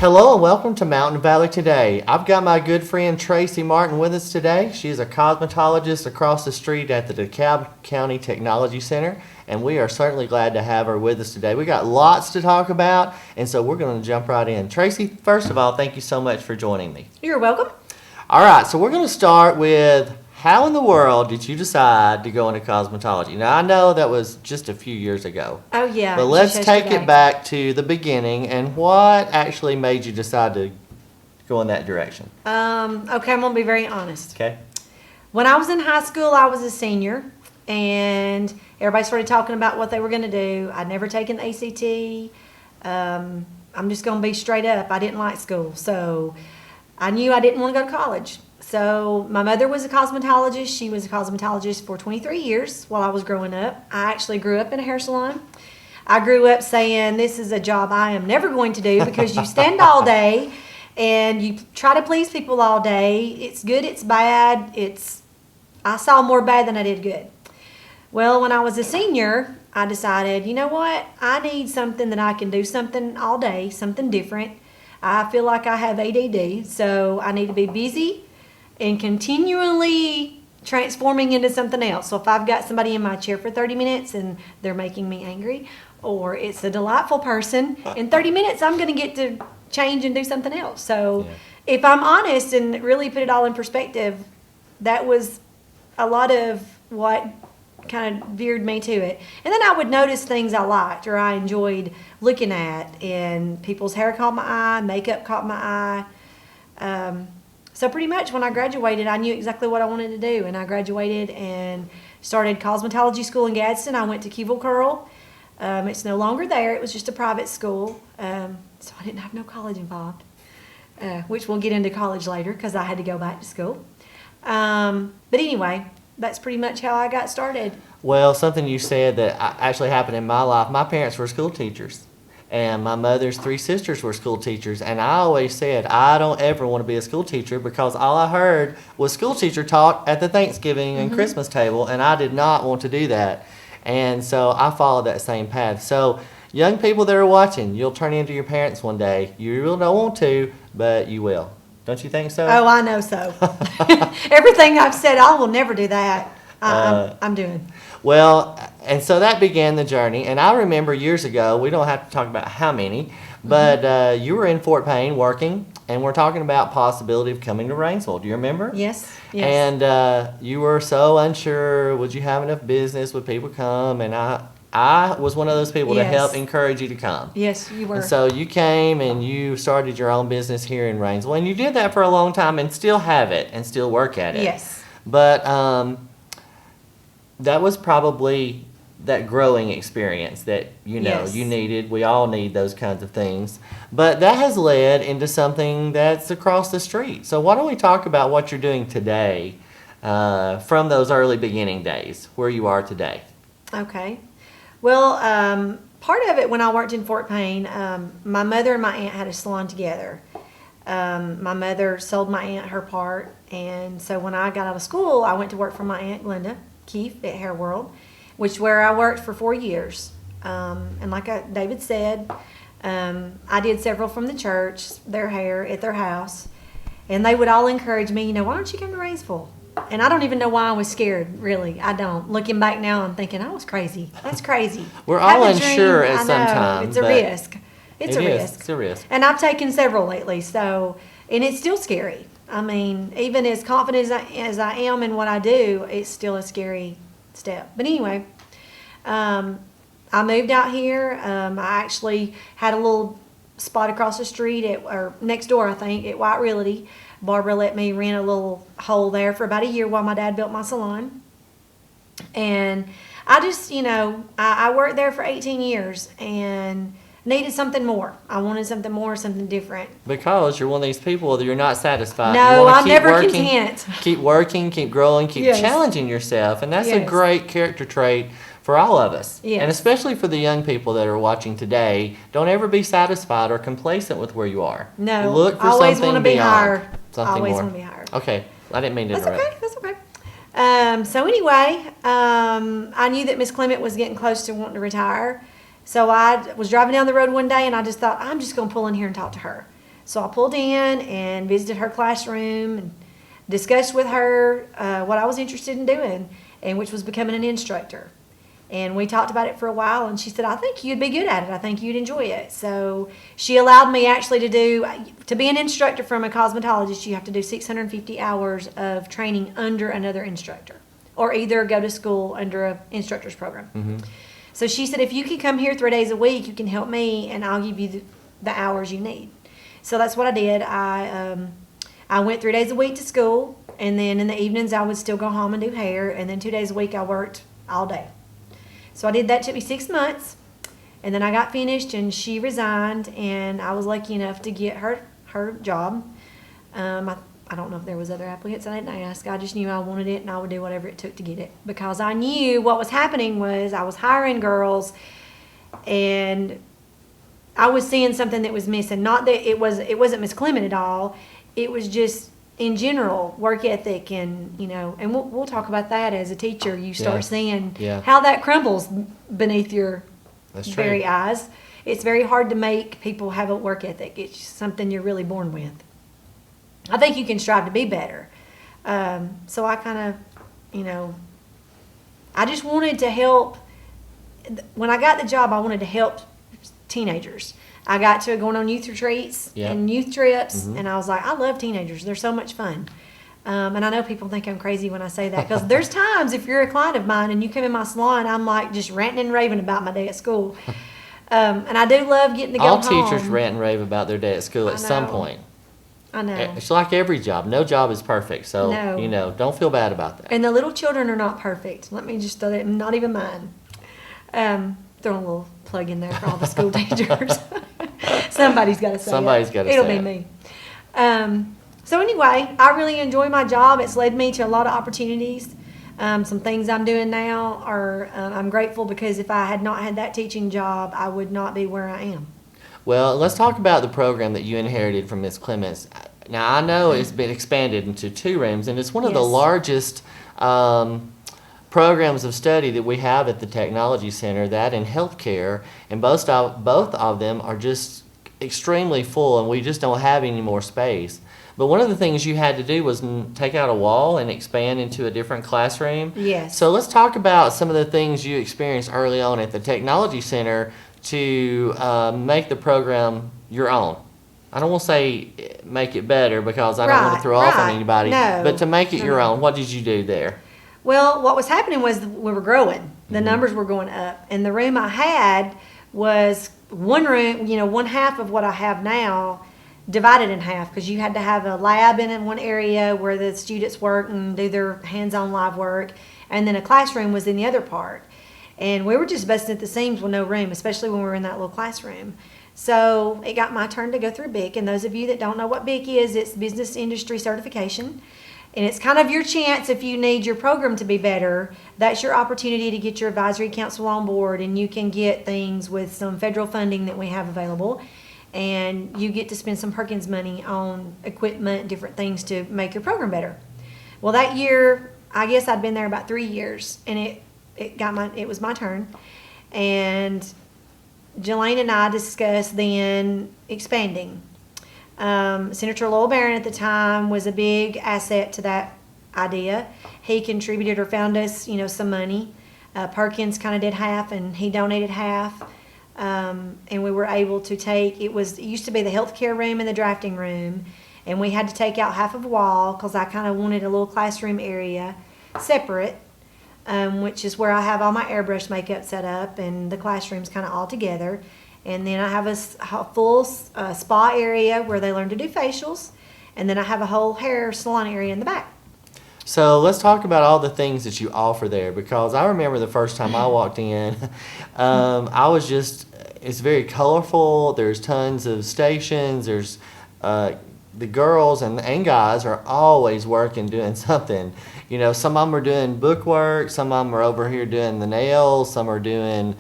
Hello and welcome to Mountain Valley Today. I've got my good friend Tracy Martin with us today. She is a cosmetologist across the street at the DeKalb County Technology Center, and we are certainly glad to have her with us today. We got lots to talk about, and so we're going to jump right in. Tracy, first of all, thank you so much for joining me. You're welcome. All right, so we're going to start with how in the world did you decide to go into cosmetology? Now, I know that was just a few years ago. Oh, yeah. But let's take it back to the beginning and what actually made you decide to go in that direction? Okay, I'm going to be very honest. Okay. When I was in high school, I was a senior, and everybody started talking about what they were going to do. I'd never taken the ACT. I'm just going to be straight up. I didn't like school, so I knew I didn't want to go to college. So my mother was a cosmetologist. She was a cosmetologist for 23 years while I was growing up. I actually grew up in a hair salon. I grew up saying, this is a job I am never going to do because you stand all day and you try to please people all day. It's good, it's bad. I saw more bad than I did good. Well, when I was a senior, I decided, you know what? I need something that I can do something all day, something different. I feel like I have ADD, so I need to be busy and continually transforming into something else. So if I've got somebody in my chair for 30 minutes and they're making me angry, or it's a delightful person, in 30 minutes I'm going to get to change and do something else. So if I'm honest and really put it all in perspective, that was a lot of what kind of veered me to it. And then I would notice things I liked or I enjoyed looking at, and people's hair caught my eye, makeup caught my eye. So pretty much when I graduated, I knew exactly what I wanted to do, and I graduated and started cosmetology school in Gadsden. I went to Kevil Curl. It's no longer there. It was just a private school, so I didn't have no college involved, which we'll get into college later because I had to go back to school. But anyway, that's pretty much how I got started. Well, something you said that actually happened in my life, my parents were school teachers. And my mother's 3 sisters were school teachers. And I always said, I don't ever want to be a school teacher because all I heard was school teacher talk at the Thanksgiving and Christmas table. And I did not want to do that. And so I followed that same path. So young people that are watching, you'll turn into your parents one day. You really don't want to, but you will. Don't you think so? Oh, I know so. Everything I've said, I will never do that. I'm doing. Well, and so that began the journey. And I remember years ago, we don't have to talk about how many, but you were in Fort Payne working, and we're talking about possibility of coming to Rainsville. Do you remember? Yes. And you were so unsure. Would you have enough business? Would people come? And I was one of those people to help encourage you to come. Yes, you were. And so you came and you started your own business here in Rainsville. And you did that for a long time and still have it and still work at it. Yes. But that was probably that growing experience that, you needed. We all need those kinds of things. But that has led into something that's across the street. So why don't we talk about what you're doing today from those early beginning days, where you are today? Okay. Well, part of it when I worked in Fort Payne, my mother and my aunt had a salon together. My mother sold my aunt her part, and so when I got out of school, I went to work for my aunt Glenda Keefe at Hair World, which where I worked for 4 years. And like David said, I did several from the church, their hair at their house, and they would all encourage me, why don't you come to Rainsville? And I don't even know why I was scared, really. I don't. Looking back now, I'm thinking, I was crazy. That's crazy. We're all unsure at some time. It's a risk. It's a risk. It's a risk. And I've taken several lately, and it's still scary. I mean, even as confident as I am in what I do, it's still a scary step. But anyway, I moved out here. I actually had a little spot across the street, or next door, I think, at White Realty. Barbara let me rent a little hole there for about a year while my dad built my salon. And I just, I worked there for 18 years and needed something more. I wanted something more, something different. Because you're one of these people that you're not satisfied. No, I'm never content. Keep working, keep growing, keep challenging yourself. And that's a great character trait for all of us. Yes. And especially for the young people that are watching today. Don't ever be satisfied or complacent with where you are. No, look for always something want to be beyond. higher. Something always more. want to be higher. Okay, I didn't mean to interrupt. That's okay. So anyway, I knew that Miss Clement was getting close to wanting to retire. So I was driving down the road one day and I just thought, I'm just going to pull in here and talk to her. So I pulled in and visited her classroom and discussed with her what I was interested in doing, and which was becoming an instructor. And we talked about it for a while, and she said, I think you'd be good at it. I think you'd enjoy it. So she allowed me actually to be an instructor from a cosmetologist, you have to do 650 hours of training under another instructor, or either go to school under an instructor's program. Mm-hmm. So she said, if you can come here 3 days a week, you can help me, and I'll give you the hours you need. So that's what I did. I went 3 days a week to school, and then in the evenings I would still go home and do hair, and then 2 days a week I worked all day. So I did that. It took me 6 months, and then I got finished, and she resigned, and I was lucky enough to get her job. I don't know if there was other applicants. I didn't ask. I just knew I wanted it, and I would do whatever it took to get it, because I knew what was happening was I was hiring girls, and I was seeing something that was missing. Not that it wasn't Miss Clement at all. It was just in general work ethic, and and we'll talk about that as a teacher. You start seeing how that crumbles beneath your very eyes. It's very hard to make people have a work ethic. It's something you're really born with. I think you can strive to be better. So I kind of, I just wanted to help. When I got the job, I wanted to help teenagers. I got to going on youth retreats and youth trips, and I was like, I love teenagers. They're so much fun. And I know people think I'm crazy when I say that, because there's times if you're a client of mine and you come in my salon, I'm like just ranting and raving about my day at school. And I do love getting to go home. All teachers rant and rave about their day at school at some point. I know. It's like every job. No job is perfect. So, don't feel bad about that. And the little children are not perfect. Let me just throw that, not even mine. Throwing a little plug in there for all the school teachers. Somebody's got to say it. It'll be me. So anyway, I really enjoy my job. It's led me to a lot of opportunities. Some things I'm doing now are, I'm grateful, because if I had not had that teaching job, I would not be where I am. Well, let's talk about the program that you inherited from Miss Clements. Now, I know it's been expanded into 2 rooms, and it's one of the largest programs of study that we have at the Technology Center, that and healthcare, and both of them are just extremely full, and we just don't have any more space. But one of the things you had to do was take out a wall and expand into a different classroom. Yes. So let's talk about some of the things you experienced early on at the Technology Center to make the program your own. I don't want to say make it better, because I don't want to throw off on anybody, but to make it your own. What did you do there? Well, what was happening was we were growing. The numbers were going up. And the room I had was one room, one half of what I have now, divided in half, because you had to have a lab in one area where the students work and do their hands-on live work, and then a classroom was in the other part. And we were just busting at the seams with no room, especially when we were in that little classroom. So it got my turn to go through BIC. And those of you that don't know what BIC is, it's Business Industry Certification. And it's kind of your chance, if you need your program to be better, that's your opportunity to get your advisory council on board, and you can get things with some federal funding that we have available. And you get to spend some Perkins money on equipment, different things to make your program better. Well, that year, I guess I'd been there about 3 years, and it was my turn. And Jelaine and I discussed then expanding. Senator Lowell Barron at the time was a big asset to that idea. He contributed or found us, some money. Perkins kind of did half, and he donated half. And we were able to it used to be the healthcare room and the drafting room, and we had to take out half of a wall, because I kind of wanted a little classroom area separate, which is where I have all my airbrush makeup set up, and the classroom's kind of all together. And then I have a full spa area where they learn to do facials, and then I have a whole hair salon area in the back. So let's talk about all the things that you offer there, because I remember the first time I walked in, it's very colorful. There's tons of stations. There's the girls and guys are always working, doing something. Some of them are doing book work. Some of them are over here doing the nails. Some are doing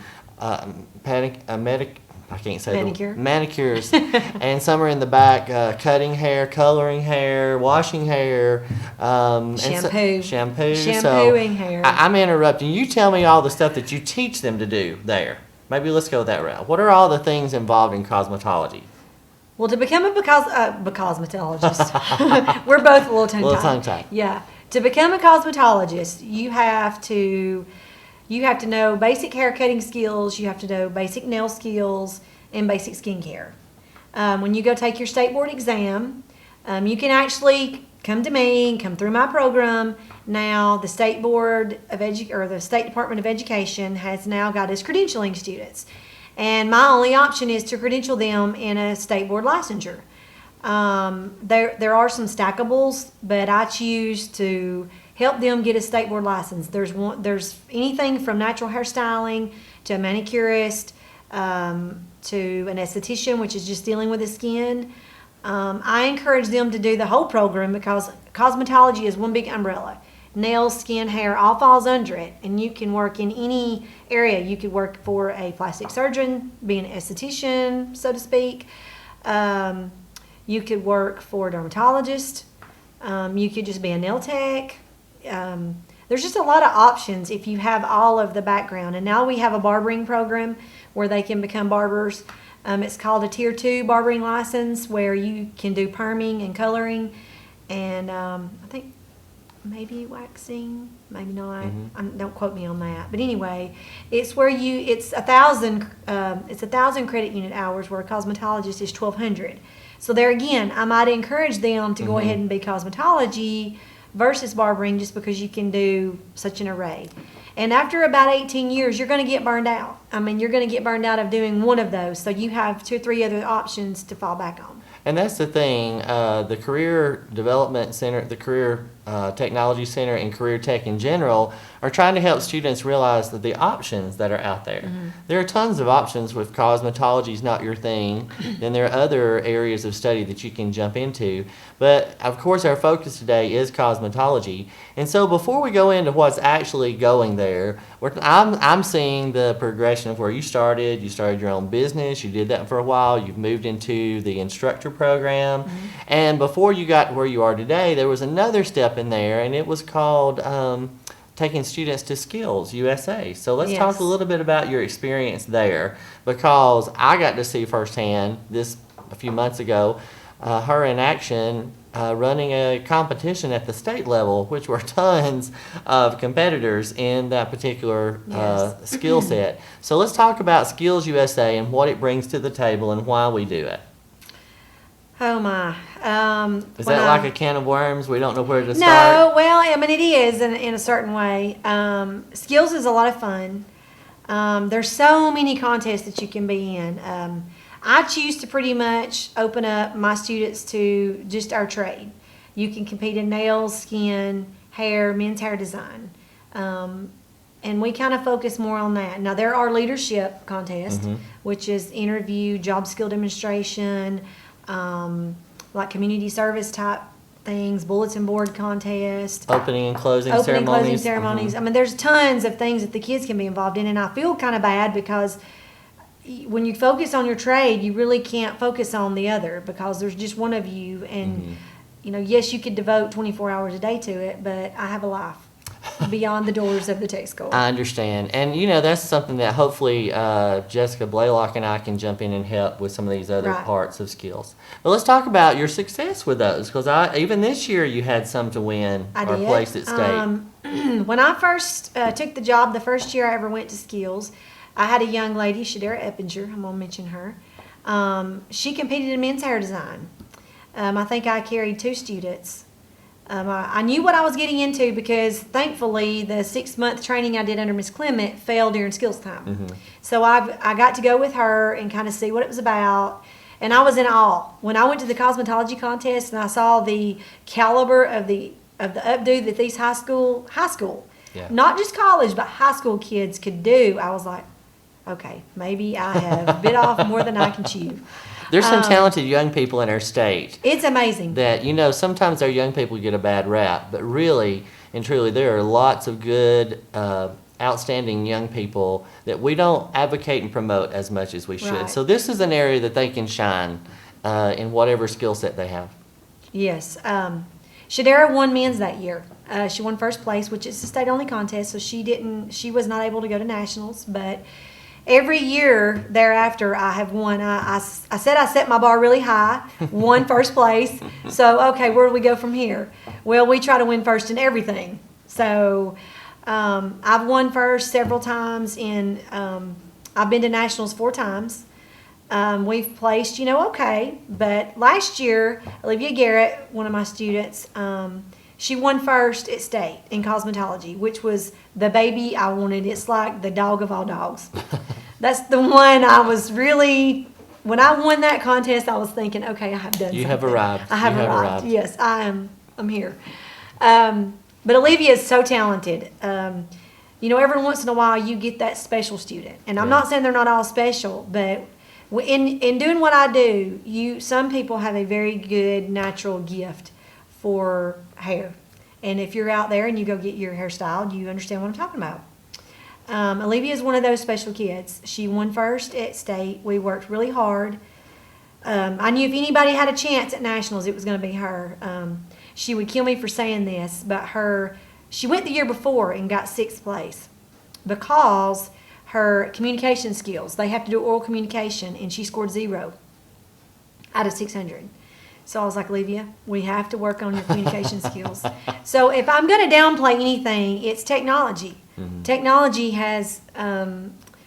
manicures, and some are in the back cutting hair, coloring hair, washing hair, shampooing hair. I'm interrupting. You tell me all the stuff that you teach them to do there. Maybe let's go that route. What are all the things involved in cosmetology? Well, to become a cosmetologist, we're both a little tongue-tied. Little tongue-tied. Yeah. To become a cosmetologist, you have to know basic hair cutting skills, you have to know basic nail skills, and basic skincare. When you go take your state board exam, you can actually come to me and come through my program. Now, the State Board of the State Department of Education has now got us credentialing students. And my only option is to credential them in a state board licensure. There are some stackables, but I choose to help them get a state board license. There's anything from natural hairstyling to a manicurist to an esthetician, which is just dealing with the skin. I encourage them to do the whole program because cosmetology is one big umbrella. Nails, skin, hair, all falls under it, and you can work in any area. You could work for a plastic surgeon, be an esthetician, so to speak. You could work for a dermatologist. You could just be a nail tech. There's just a lot of options if you have all of the background. And now we have a barbering program where they can become barbers. It's called a Tier 2 barbering license where you can do perming and coloring. And I think maybe waxing, maybe not. Don't quote me on that. But anyway, it's where it's 1,000 credit unit hours, where a cosmetologist is 1,200. So there again, I might encourage them to go ahead and be cosmetology versus barbering, just because you can do such an array. And after about 18 years, you're going to get burned out. I mean, you're going to get burned out of doing one of those. So you have 2 or 3 other options to fall back on. And that's the thing, the Career Development Center, the Career Technology Center, and Career Tech in general are trying to help students realize that the options that are out there. There are tons of options. If cosmetology is not your thing, then there are other areas of study that you can jump into. But of course, our focus today is cosmetology. And so before we go into what's actually going there, I'm seeing the progression of where you started. You started your own business. You did that for a while. You've moved into the instructor program. And before you got to where you are today, there was another step in there, and it was called taking students to Skills USA. So let's talk a little bit about your experience there, because I got to see firsthand this a few months ago, her in action running a competition at the state level, which were tons of competitors in that particular skill set. So let's talk about Skills USA and what it brings to the table and why we do it. Oh my. Is that like a can of worms? We don't know where to start? No, well, I mean, it is in a certain way. Skills is a lot of fun. There's so many contests that you can be in. I choose to pretty much open up my students to just our trade. You can compete in nails, skin, hair, men's hair design. And we kind of focus more on that. Now, there are leadership contests, which is interview, job skill demonstration, like community service type things, bulletin board contest, opening and closing ceremonies. I mean, there's tons of things that the kids can be involved in, and I feel kind of bad because when you focus on your trade, you really can't focus on the other because there's just one of you, and you know, yes, you could devote 24 hours a day to it, but I have a life beyond the doors of the tech school. I understand. And, you know, that's something that hopefully Jessica Blaylock and I can jump in and help with some of these other parts of Skills. But let's talk about your success with those, because even this year you had some to win or place at state. When I first took the job, the first year I ever went to Skills, I had a young lady, Shadera Eppinger, I'm going to mention her. She competed in men's hair design. I think I carried 2 students. I knew what I was getting into because thankfully the 6-month training I did under Miss Clement fell during Skills time. So I got to go with her and kind of see what it was about. And I was in awe. When I went to the cosmetology contest and I saw the caliber of the updo that these high school, not just college, but high school kids could do, I was like, okay, maybe I have bit off more than I can chew. There's some talented young people in our state. It's amazing. That, you know, sometimes our young people get a bad rap, but really and truly there are lots of good, outstanding young people that we don't advocate and promote as much as we should. Right. So this is an area that they can shine in whatever skill set they have. Yes. Shadera won men's that year. She won first place, which is a state-only contest, so she was not able to go to nationals, but every year thereafter, I have won. I said I set my bar really high, won first place. So, okay, where do we go from here? Well, we try to win first in everything. So, I've won first several times I've been to nationals 4 times. We've placed, okay. But last year, Olivia Garrett, one of my students, she won first at state in cosmetology, which was the baby I wanted. It's like the dog of all dogs. That's the one I was really, when I won that contest, I was thinking, okay, I have done something. You have arrived. I have arrived. Yes, I'm here. But Olivia is so talented. Every once in a while you get that special student. And I'm not saying they're not all special, but in doing what I do, some people have a very good natural gift for hair. And if you're out there and you go get your hair styled, you understand what I'm talking about. Olivia is one of those special kids. She won first at state. We worked really hard. I knew if anybody had a chance at nationals, it was going to be her. She would kill me for saying this, but she went the year before and got 6th place because her communication skills, they have to do oral communication, and she scored 0 out of 600. So I was like, Olivia, we have to work on your communication skills. So if I'm going to downplay anything, it's technology. Mm-hmm. Technology has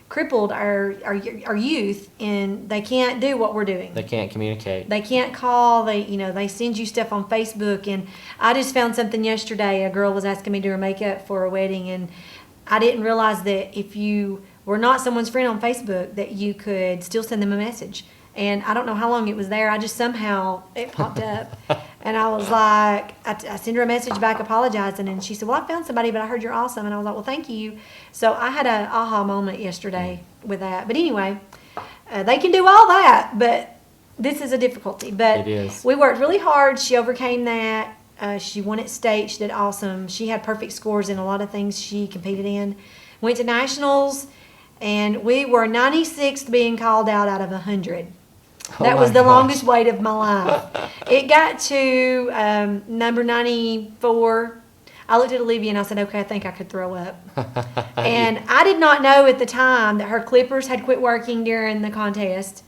crippled our youth, and they can't do what we're doing. They can't communicate. They can't call. They send you stuff on Facebook. And I just found something yesterday. A girl was asking me to do her makeup for a wedding, and I didn't realize that if you were not someone's friend on Facebook, that you could still send them a message. And I don't know how long it was there. I just somehow, it popped up. And I was like, I sent her a message back apologizing. And she said, well, I found somebody, but I heard you're awesome. And I was like, well, thank you. So I had an aha moment yesterday with that. But anyway, they can do all that, but this is a difficulty. But it is. We worked really hard. She overcame that. She won at state. She did awesome. She had perfect scores in a lot of things she competed in. Went to nationals, and we were 96th being called out of 100. That was the longest wait of my life. It got to number 94. I looked at Olivia and I said, okay, I think I could throw up. And I did not know at the time that her clippers had quit working during the contest.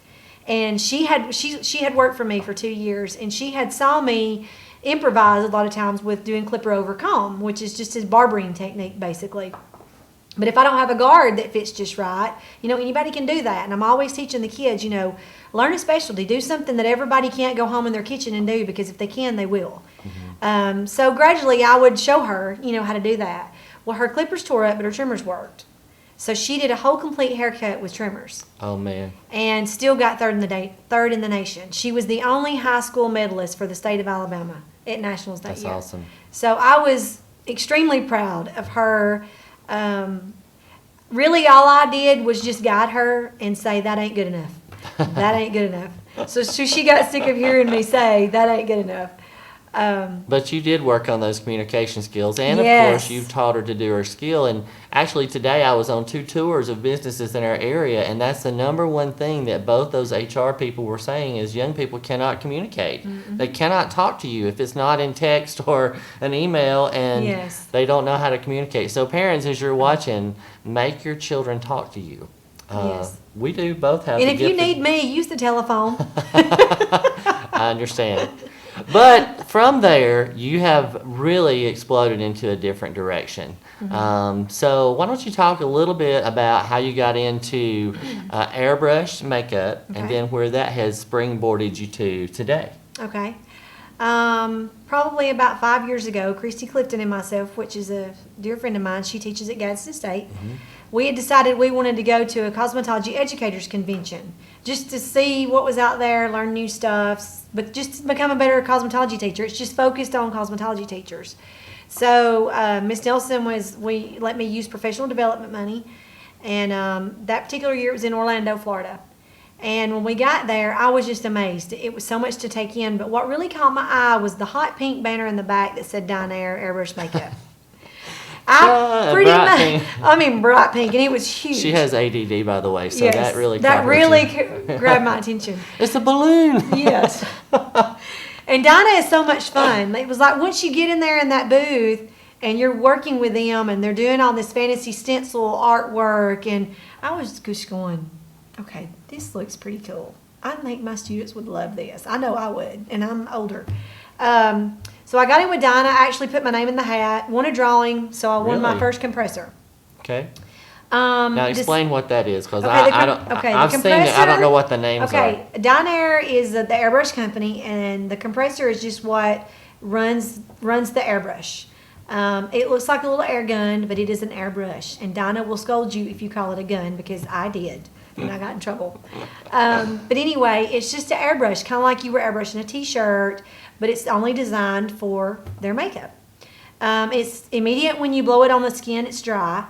And she had worked for me for 2 years, and she had saw me improvise a lot of times with doing clipper over comb, which is just his barbering technique basically. But if I don't have a guard that fits just right, anybody can do that. And I'm always teaching the kids, learn a specialty. Do something that everybody can't go home in their kitchen and do, because if they can, they will. Mm-hmm. So gradually I would show her, how to do that. Well, her clippers tore up, but her trimmers worked. So she did a whole complete haircut with trimmers. Oh, man. And still got third in the nation. She was the only high school medalist for the state of Alabama at nationals that year. That's awesome. So I was extremely proud of her. Really all I did was just guide her and say, that ain't good enough. That ain't good enough. So she got sick of hearing me say, that ain't good enough. But you did work on those communication skills, and yes. Of course you've taught her to do her skill. And actually today I was on 2 tours of businesses in our area, and that's the number one thing that both those HR people were saying is young people cannot communicate. Mm-hmm. They cannot talk to you if it's not in text or an email, and yes. They don't know how to communicate. So parents, as you're watching, make your children talk to you. Yes. We do both have. And if you need me, use the telephone. I understand. But from there, you have really exploded into a different direction. Mm-hmm. So why don't you talk a little bit about how you got into airbrush makeup, okay. And then where that has springboarded you to today. Okay. Probably about 5 years ago, Christy Clifton and myself, which is a dear friend of mine, she teaches at Gadsden State, mm-hmm. We had decided we wanted to go to a cosmetology educators convention just to see what was out there, learn new stuff, but just to become a better cosmetology teacher. It's just focused on cosmetology teachers. So Miss Nelson let me use professional development money, and that particular year it was in Orlando, Florida. And when we got there, I was just amazed. It was so much to take in, but what really caught my eye was the hot pink banner in the back that said Dynair Airbrush Makeup. Bright pink, and it was huge. She has ADD, by the way, so yes, that really grabbed my attention. It's a balloon. Yes. And Dinah is so much fun. It was like once you get in there in that booth, and you're working with them, and they're doing all this fantasy stencil artwork, and I was just going, okay, this looks pretty cool. I think my students would love this. I know I would, and I'm older. So I got in with Dinah. I actually put my name in the hat, won a drawing, so I won my Really? first compressor. Okay. Now explain what that is, because Okay, I've seen it. I don't know what the names are. Okay, Dynair is the airbrush company, and the compressor is just what runs the airbrush. It looks like a little air gun, but it is an airbrush. And Dinah will scold you if you call it a gun, because I did, and I got in trouble. But anyway, it's just an airbrush, kind of like you were airbrushing a T-shirt, but it's only designed for their makeup. It's immediate when you blow it on the skin. It's dry.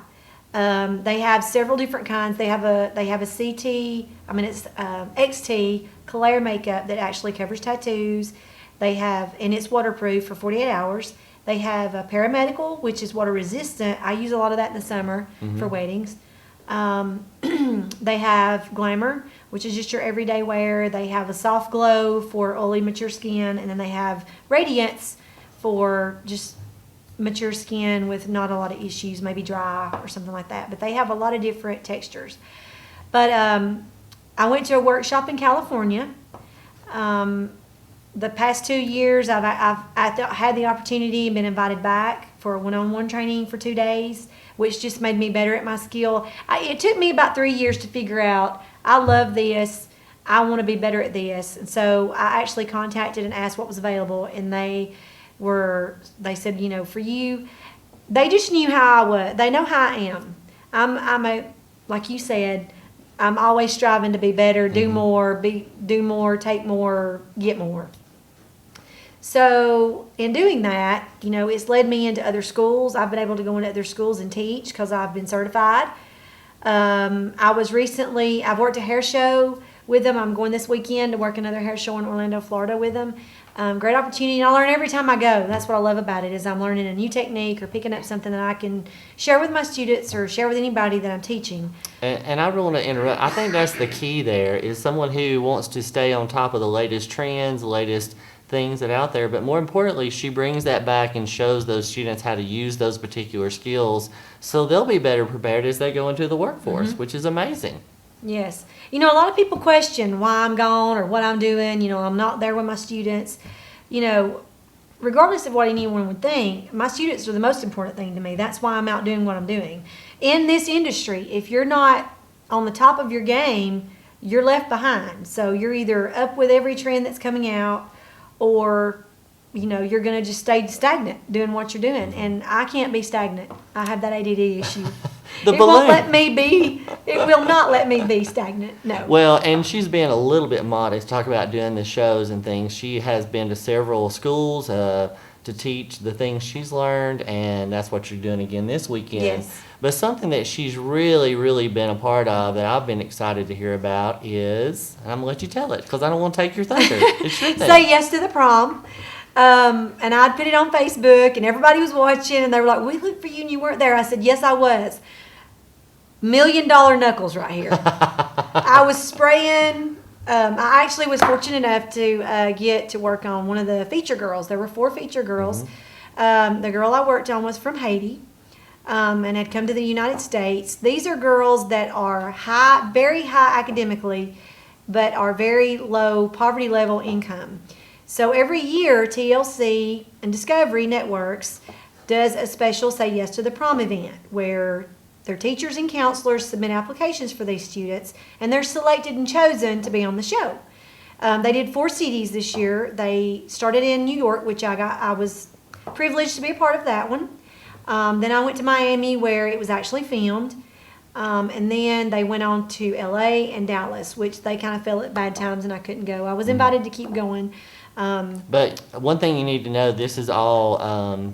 They have several different kinds. They have a CT, it's XT Claire makeup that actually covers tattoos. They have, and it's waterproof for 48 hours. They have a paramedical, which is water resistant. I use a lot of that in the summer for weddings. They have Glamour, which is just your everyday wear. They have a Soft Glow for oily, mature skin, and then they have Radiance for just mature skin with not a lot of issues, maybe dry or something like that. But they have a lot of different textures. But I went to a workshop in California. The past 2 years, I've had the opportunity and been invited back for one-on-one training for 2 days, which just made me better at my skill. It took me about 3 years to figure out, I love this, I want to be better at this. And so I actually contacted and asked what was available, and they said, for you, they just knew how I was. They know how I am. I'm like you said, I'm always striving to be better, do more, take more, get more. So in doing that, it's led me into other schools. I've been able to go into other schools and teach because I've been certified. I've worked a hair show with them. I'm going this weekend to work another hair show in Orlando, Florida with them. Great opportunity, and I learn every time I go. That's what I love about it, is I'm learning a new technique or picking up something that I can share with my students or share with anybody that I'm teaching. And I really want to interrupt. I think that's the key there, is someone who wants to stay on top of the latest trends, the latest things that are out there. But more importantly, she brings that back and shows those students how to use those particular skills so they'll be better prepared as they go into the workforce, which is amazing. Yes. A lot of people question why I'm gone or what I'm doing. I'm not there with my students. Regardless of what anyone would think, my students are the most important thing to me. That's why I'm out doing what I'm doing. In this industry, if you're not on the top of your game, you're left behind. So you're either up with every trend that's coming out, or you're going to just stay stagnant doing what you're doing. And I can't be stagnant. I have that ADD issue. It will not let me be stagnant. No. Well, and she's being a little bit modest. Talk about doing the shows and things. She has been to several schools to teach the things she's learned, and that's what you're doing again this weekend. Yes. But something that she's really, really been a part of that I've been excited to hear about is, and I'm going to let you tell it because I don't want to take your thunder. It's your thing. Say yes to the prom. And I'd put it on Facebook, and everybody was watching, and they were like, we looked for you and you weren't there. I said, yes, I was. $1 million knuckles right here. I was spraying. I actually was fortunate enough to get to work on one of the feature girls. There were 4 feature girls. The girl I worked on was from Haiti and had come to the United States. These are girls that are very high academically, but are very low poverty level income. So every year, TLC and Discovery Networks does a special Say Yes to the Prom event where their teachers and counselors submit applications for these students, and they're selected and chosen to be on the show. They did 4 cities this year. They started in New York, which I was privileged to be a part of that one. Then I went to Miami, where it was actually filmed. And then they went on to LA and Dallas, which they kind of fell at bad times and I couldn't go. I was invited to keep going. But one thing you need to know, this is all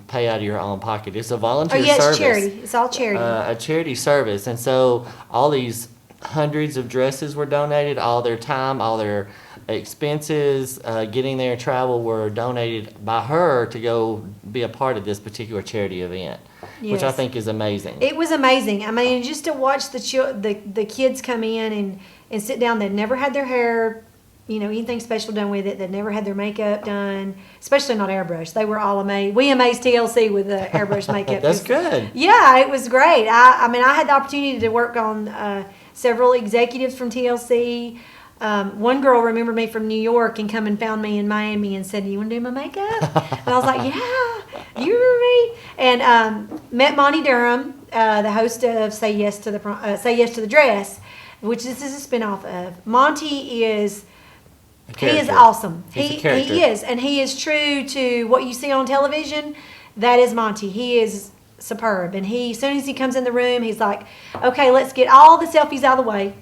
pay out of your own pocket. It's a volunteer service. It's charity. It's all charity. A charity service. And so all these hundreds of dresses were donated, all their time, all their expenses, getting there, travel were donated by her to go be a part of this particular charity event, which I think is amazing. It was amazing. I mean, just to watch the kids come in and sit down. They'd never had their hair anything special done with it. They'd never had their makeup done, especially not airbrush. They were all amazed. We amazed TLC with the airbrush makeup. That's good. Yeah, it was great. I mean, I had the opportunity to work on several executives from TLC. One girl remembered me from New York and come and found me in Miami and said, "You want to do my makeup?" And I was like, "Yeah, you remember me?" And met Monty Durham, the host of Say Yes to the Dress, which this is a spinoff of. Monty is awesome. He's a character. He is, and he is true to what you see on television. That is Monty. He is superb, and as soon as he comes in the room, he's like, "Okay, let's get all the selfies out of the way,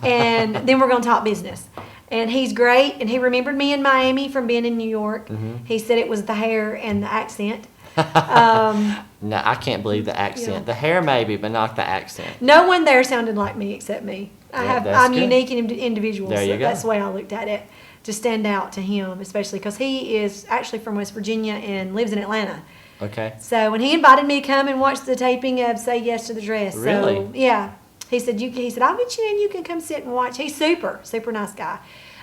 and then we're going to talk business." And he's great, and he remembered me in Miami from being in New York. Mm-hmm. He said it was the hair and the accent. No, I can't believe the accent. Yeah. The hair maybe, but not the accent. No one there sounded like me except me. I'm good. unique and individual. There you So go. that's the way I looked at it, to stand out to him, especially because he is actually from West Virginia and lives in Atlanta. Okay. So when he invited me to come and watch the taping of Say Yes to the Dress, Really? So yeah, he said I'll get you in. You can come sit and watch. He's super nice guy.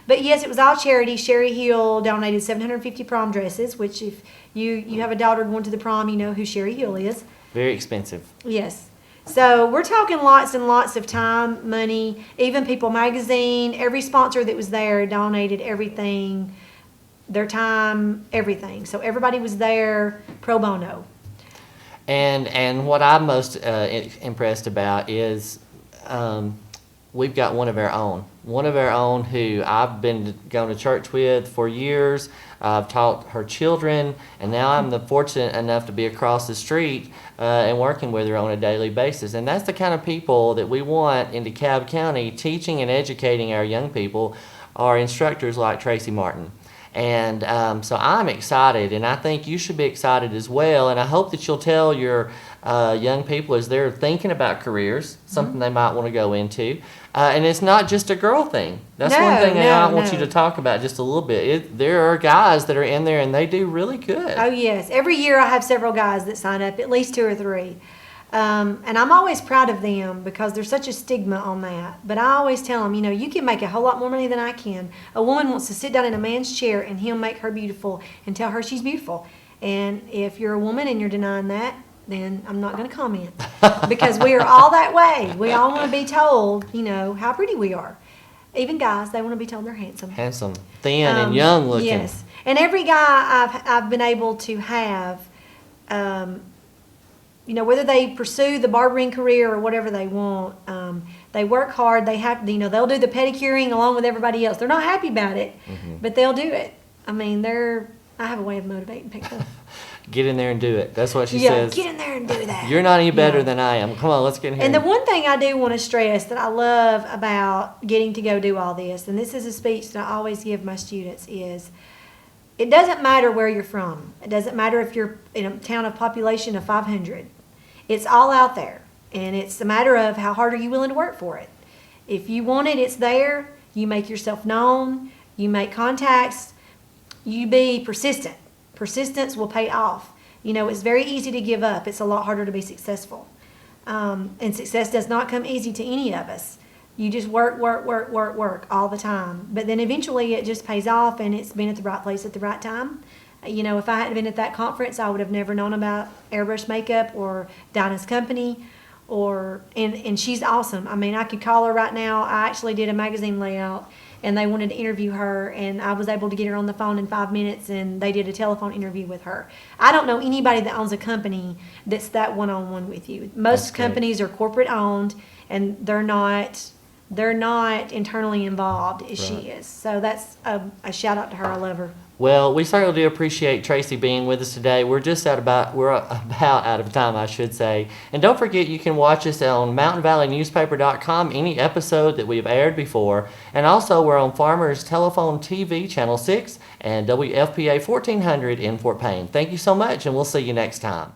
But yes, it was all charity. Sherry Hill donated 750 prom dresses, which if you have a daughter going to the prom, you know who Sherry Hill is. Very expensive. Yes. So we're talking lots and lots of time, money, even People Magazine, every sponsor that was there donated everything, their time, everything. So everybody was there pro bono. And what I'm most impressed about is we've got one of our own who I've been going to church with for years. I've taught her children, and now I'm fortunate enough to be across the street and working with her on a daily basis. And that's the kind of people that we want in DeKalb County, teaching and educating our young people, are instructors like Tracy Martin. And so I'm excited, and I think you should be excited as well. And I hope that you'll tell your young people as they're thinking about careers, something they might want to go into. And it's not just a girl thing. That's one thing I want you to talk about just a little bit. There are guys that are in there, and they do really good. Oh, yes. Every year I have several guys that sign up, at least 2 or 3. And I'm always proud of them because there's such a stigma on that. But I always tell them, you can make a whole lot more money than I can. A woman wants to sit down in a man's chair and he'll make her beautiful and tell her she's beautiful. And if you're a woman and you're denying that, then I'm not going to comment. Because we are all that way. We all want to be told, how pretty we are. Even guys, they want to be told they're handsome. Handsome, thin, and young looking. Yes. And every guy I've been able to have, whether they pursue the barbering career or whatever they want, they work hard. They have, they'll do the pedicuring along with everybody else. They're not happy about it, but they'll do it. I mean, I have a way of motivating people. Get in there and do it. That's what she says. Get in there and do that. You're not any better than I am. Come on, let's get in here. And the one thing I do want to stress that I love about getting to go do all this, and this is a speech that I always give my students, is it doesn't matter where you're from. It doesn't matter if you're in a town of population of 500. It's all out there. And it's a matter of how hard are you willing to work for it. If you want it, it's there. You make yourself known. You make contacts. You be persistent. Persistence will pay off. It's very easy to give up. It's a lot harder to be successful. And success does not come easy to any of us. You just work all the time. But then eventually it just pays off, and it's been at the right place at the right time. If I hadn't been at that conference, I would have never known about Airbrush Makeup or Dinah's company. And she's awesome. I mean, I could call her right now. I actually did a magazine layout, and they wanted to interview her, and I was able to get her on the phone in 5 minutes, and they did a telephone interview with her. I don't know anybody that owns a company that's that one-on-one with you. Most companies are corporate owned, and they're not internally involved as she is. So that's a shout out to her. I love her. Well, we certainly do appreciate Tracy being with us today. We're about out of time, I should say. And don't forget, you can watch us on mountainvalleynewspaper.com, any episode that we've aired before. And also, we're on Farmers Telephone TV, Channel 6, and WFPA 1400 in Fort Payne. Thank you so much, and we'll see you next time.